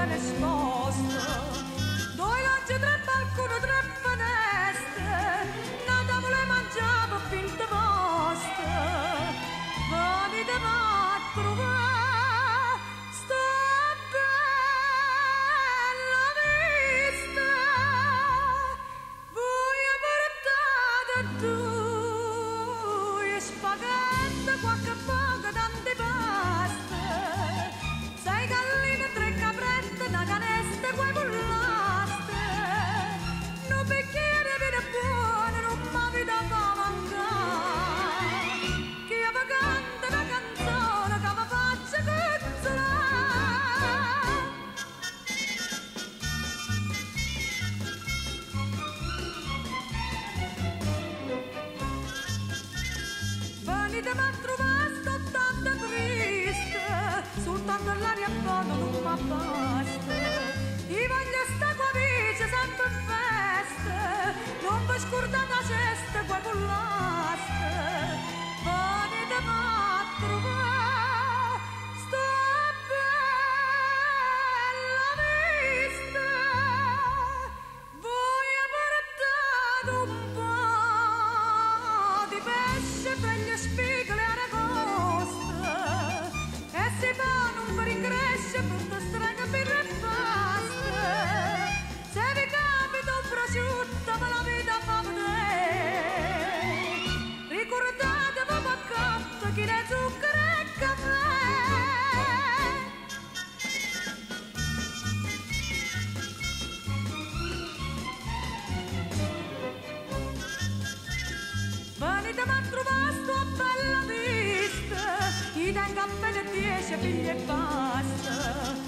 ben esposto. Due lanci, tre balconi, tre finestre, nata vuole mangiare finte poste. Venite a trovare sta bella vista, voi portate due spaghetti, qualche poco, tante paste, sei galline, tre caprette, una canesta, quei pullaste, un bicchiere di vino buono, non m'avete fa mancare, chi ha canta una canzone che mi faccia consolare. Venitemi a trovare, sto tanto triste, soltanto l'aria buona non mi basta. I voglio sta qua vice, sempre in festa, non vi scordate la cesta, qua con l'aste. Venitemi a trovare, sta bella vista, voi portate un po' di pesce per gli spigoli aragosta, e si fa non per ingresce tutto strano per le paste. Se vi capita un prosciutto me la vita fa vedere, ricordatevi paccotto chi ne zucchero e caffè. Venitemi a trovare sta bella vista, i tengo appena 10 figli e basta.